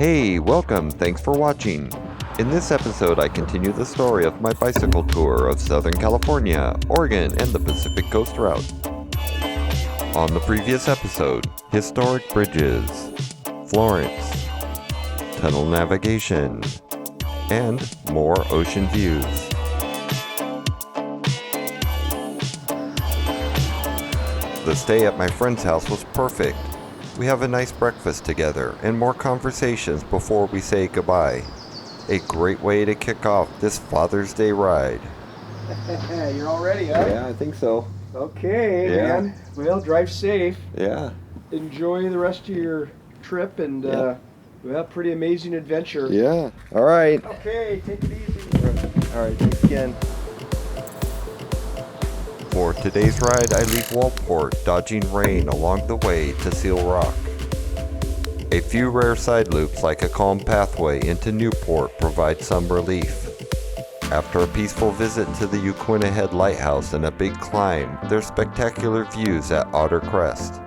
Hey, welcome, thanks for watching. In this episode I continue the story of my bicycle tour of Southern California, Oregon, and the Pacific Coast route. On the previous episode, historic bridges, Florence, tunnel navigation, and more ocean views. The stay at my friend's house was perfect. We have a nice breakfast together and more conversations before we say goodbye. A great way to kick off this Father's Day ride. You're all ready, huh? Yeah, I think so. Okay, man. Well, drive safe. Yeah. Enjoy the rest of your trip and well, pretty amazing adventure. Yeah. All right. Okay, take it easy. All right, thanks again. For today's ride, I leave Waldport, dodging rain along the way to Seal Rock. A few rare side loops like a calm pathway into Newport provide some relief. After a peaceful visit to the Yaquina Lighthouse and a big climb, there's spectacular views at Otter Crest.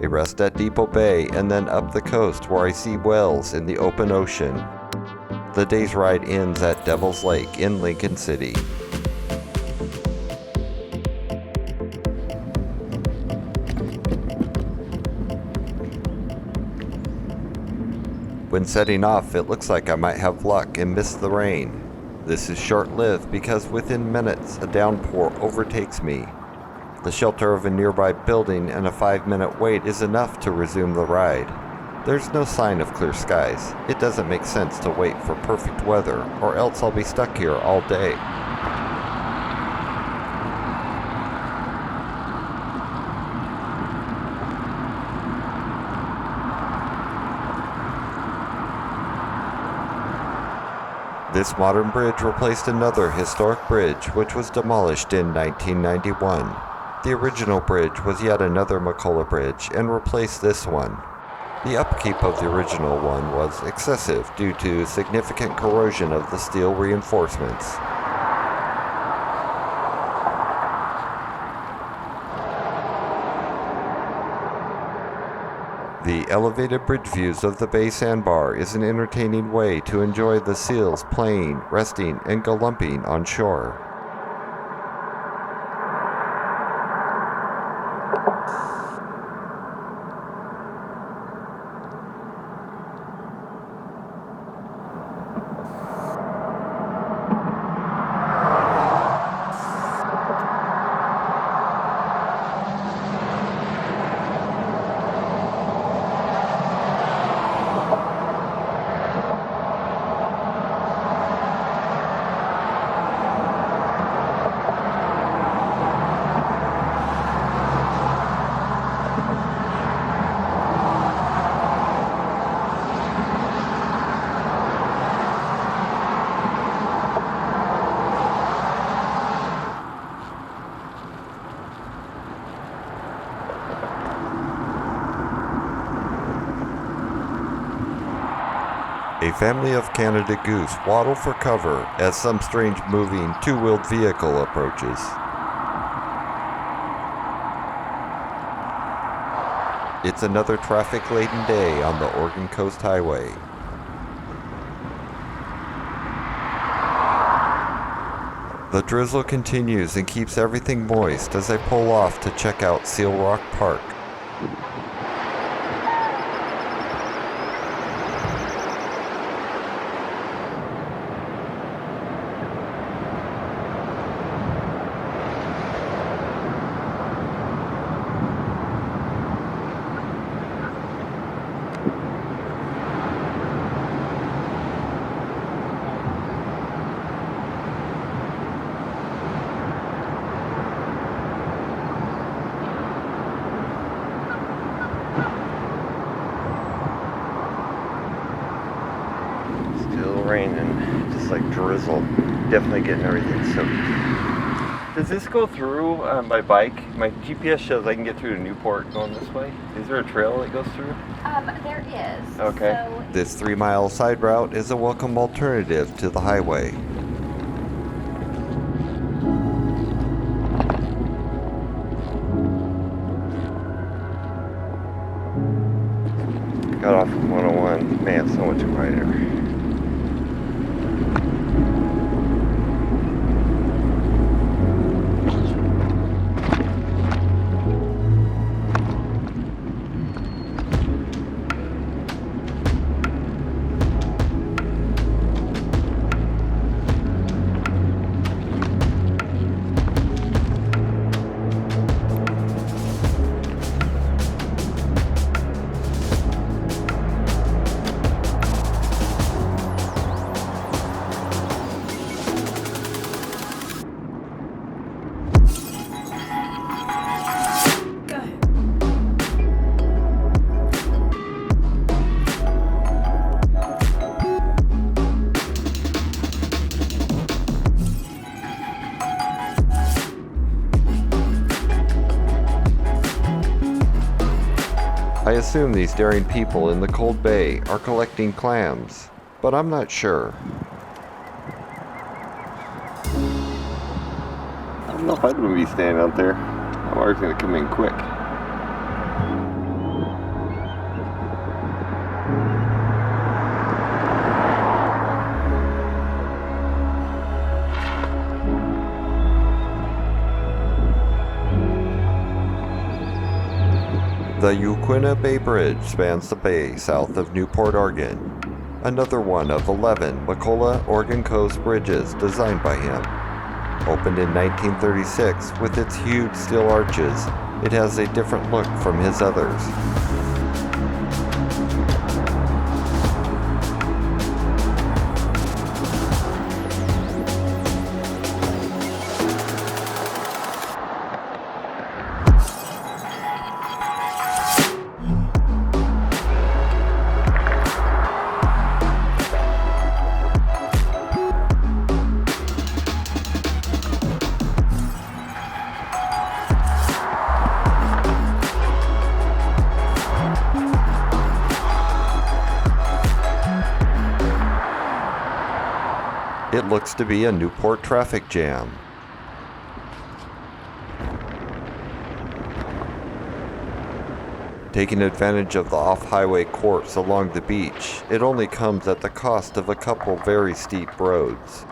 A rest at Depoe Bay and then up the coast where I see whales in the open ocean. The day's ride ends at Devil's Lake in Lincoln City. When setting off, it looks like I might have luck and miss the rain. This is short-lived because within minutes a downpour overtakes me. The shelter of a nearby building and a 5-minute wait is enough to resume the ride. There's no sign of clear skies. It doesn't make sense to wait for perfect weather, or else I'll be stuck here all day. This modern bridge replaced another historic bridge which was demolished in 1991. The original bridge was yet another McCullough Bridge and replaced this one. The upkeep of the original one was excessive due to significant corrosion of the steel reinforcements. The elevated bridge views of the Bay Sandbar is an entertaining way to enjoy the seals playing, resting, and galumping on shore. A family of Canada goose waddle for cover as some strange moving two-wheeled vehicle approaches. It's another traffic-laden day on the Oregon Coast Highway. The drizzle continues and keeps everything moist as I pull off to check out Seal Rock Park. Raining, just like drizzle, definitely getting everything soaked. Does this go through my bike? My GPS shows I can get through to Newport going this way. Is there a trail that goes through? There is. Okay. So this 3-mile side route is a welcome alternative to the highway. Got off from 101. Man, so much quieter. I assume these daring people in the cold bay are collecting clams, but I'm not sure. I don't know if I'd want to be standing out there. I'm always going to come in quick. The Yaquina Bay Bridge spans the bay south of Newport, Oregon, another one of 11 Macola, Oregon Coast bridges designed by him. Opened in 1936 with its huge steel arches, it has a different look from his others. It looks to be a Newport traffic jam. Taking advantage of the off-highway course along the beach, it only comes at the cost of a couple very steep roads.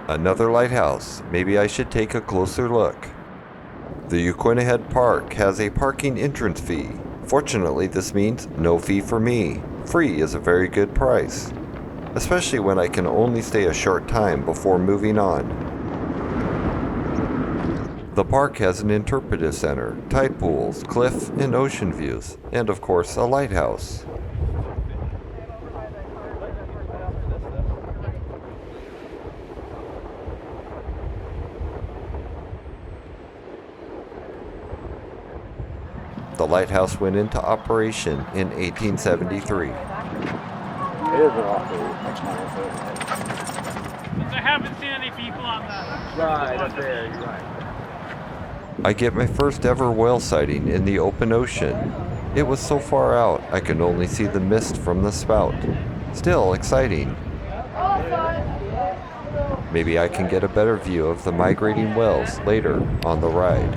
Another lighthouse. Maybe I should take a closer look. The Yaquina Head Park has a parking entrance fee. Fortunately, this means no fee for me. Free is a very good price, especially when I can only stay a short time before moving on. The park has an interpretive center, tide pools, cliff and ocean views, and of course a lighthouse. The lighthouse went into operation in 1873. It is an awful I haven't seen any people on that. right up there, you're right. I get my first ever whale sighting in the open ocean. It was so far out I could only see the mist from the spout. Still exciting. Maybe I can get a better view of the migrating whales later on the ride.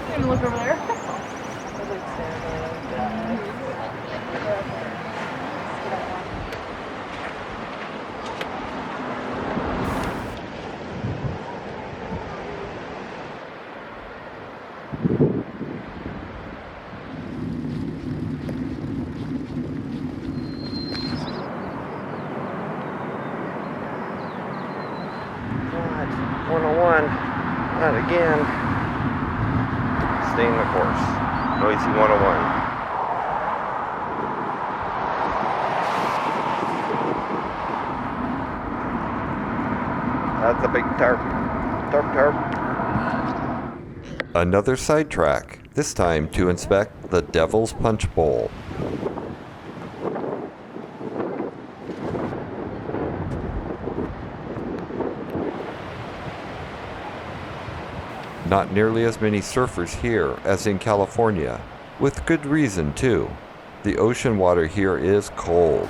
Can you look over there? God, 101, not again. Staying the course. Noisy 101. That's a big tarp. Tarp. Another sidetrack, this time to inspect the Devil's Punch Bowl. Not nearly as many surfers here as in California, with good reason too. The ocean water here is cold.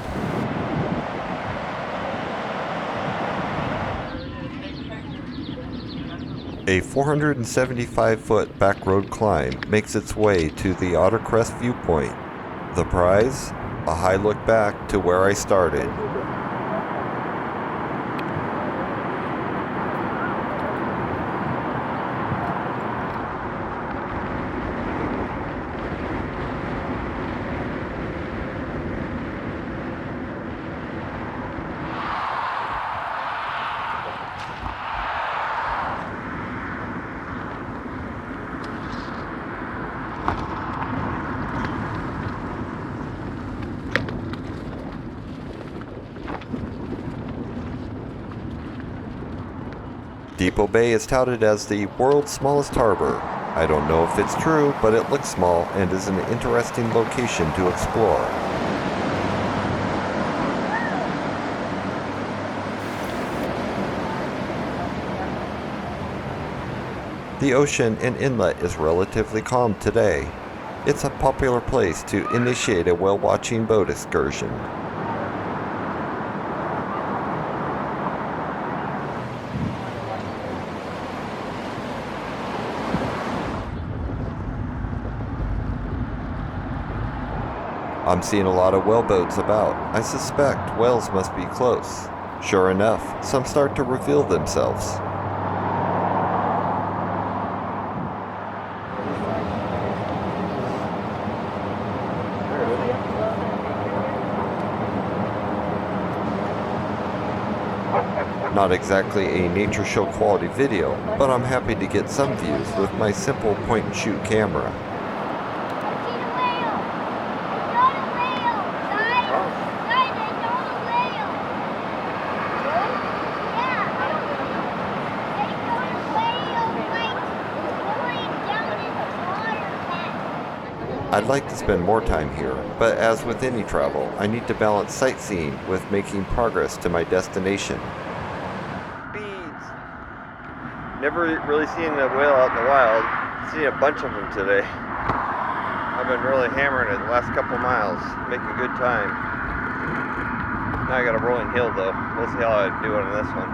A 475-foot back road climb makes its way to the Otter Crest viewpoint. The prize? A high look back to where I started. Depoe Bay is touted as the world's smallest harbor. I don't know if it's true, but it looks small and is an interesting location to explore. The ocean and inlet is relatively calm today. It's a popular place to initiate a whale-watching boat excursion. I'm seeing a lot of whaleboats about. I suspect whales must be close. Sure enough, some start to reveal themselves. Not exactly a nature show quality video, but I'm happy to get some views with my simple point and shoot camera. I'd like to spend more time here, but as with any travel, I need to balance sightseeing with making progress to my destination. Beads. Never really seen a whale out in the wild. Seen a bunch of them today. I've been really hammering it the last couple miles, making good time. Now I got a rolling hill though. We'll see how I do on this one.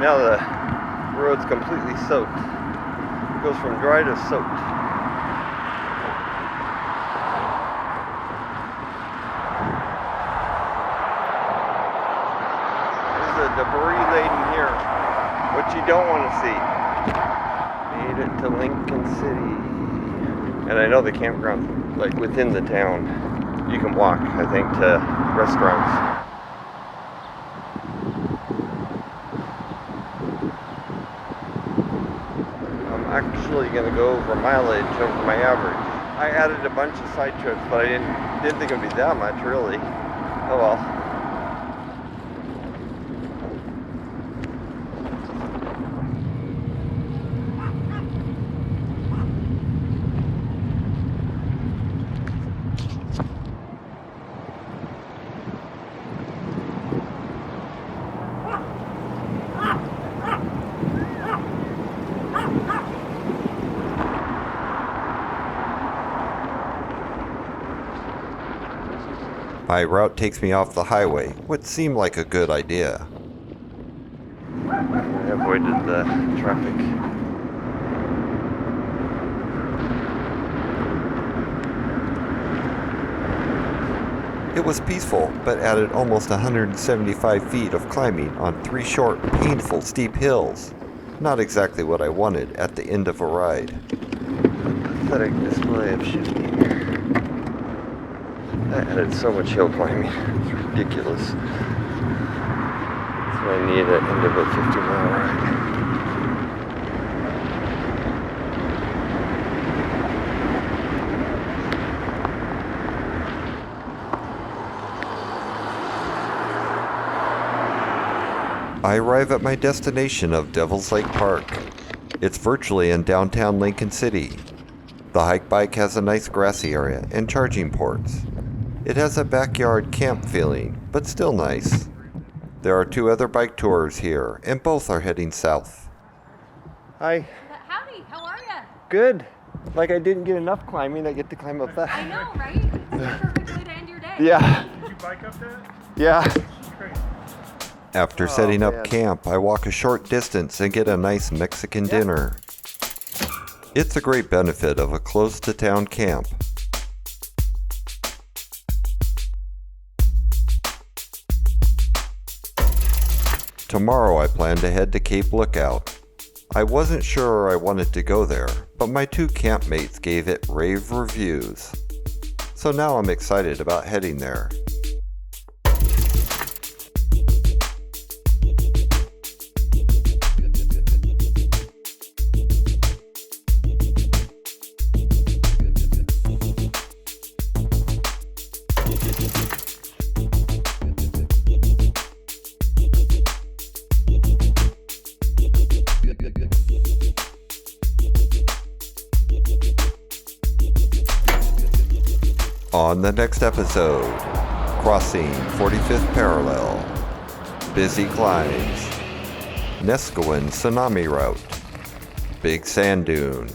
Now the road's completely soaked. It goes from dry to soaked. Debris laden here. What you don't want to see. Made it to Lincoln City. And I know the campground, like within the town. You can walk, I think, to restaurants. I'm actually going to go over mileage over my average. I added a bunch of side trips, but I didn't think it would be that much, really. Oh well. My route takes me off the highway, which seemed like a good idea. I avoided the traffic. It was peaceful, but added almost 175 feet of climbing on 3 short, painful, steep hills. Not exactly what I wanted at the end of a ride. Pathetic display of shooting. That added so much hill climbing. It's ridiculous. So I need at the end of a 50-mile ride. I arrive at my destination of Devil's Lake Park. It's virtually in downtown Lincoln City. The hike bike has a nice grassy area and charging ports. It has a backyard camp feeling, but still nice. There are 2 other bike tours here, and both are heading south. Hi. Howdy, how are ya? Good. Like I didn't get enough climbing, I get to climb up that. I know, right? It's the perfect way to end your day. Yeah. Did you bike up that? Yeah. Great. After Oh, setting up man. camp, I walk a short distance and get a nice Mexican dinner. It's a great benefit of a close-to-town camp. Tomorrow I plan to head to Cape Lookout. I wasn't sure I wanted to go there, but my 2 campmates gave it rave reviews. So now I'm excited about heading there. On the next episode, crossing 45th parallel, busy climbs, Niskawen tsunami route, big sand dune,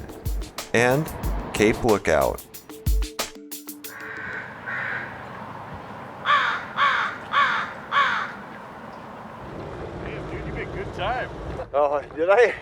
and Cape Lookout. Damn, dude, you made good time. Oh, did I?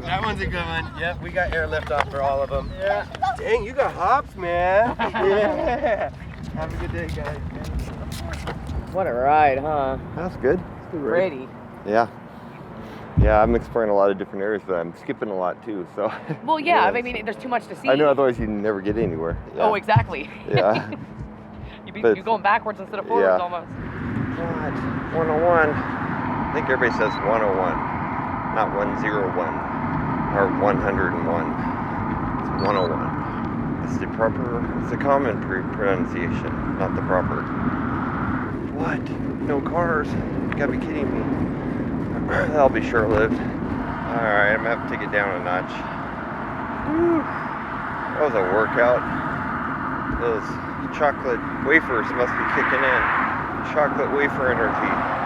That one's a good one. Yep, we got airlift off for all of them. Yeah. Dang, you got hops, man. Yeah. Have a good day, guys. What a ride, huh? That's good. Brady. Yeah. Yeah, I'm exploring a lot of different areas, but I'm skipping a lot too, so. Well, yeah, I mean, there's too much to see. I know, otherwise you never get anywhere. Yeah. Oh, exactly. Yeah. You're going backwards instead of forwards Yeah. almost. What? 101. I think everybody says 101, not 101 or 101. It's 101. It's the proper, it's the common pronunciation, not the proper. What? No cars? You gotta be kidding me. That'll be short-lived. Alright, I'm gonna have to take it down a notch. Whew. That was a workout. Those chocolate wafers must be kicking in. Chocolate wafer energy.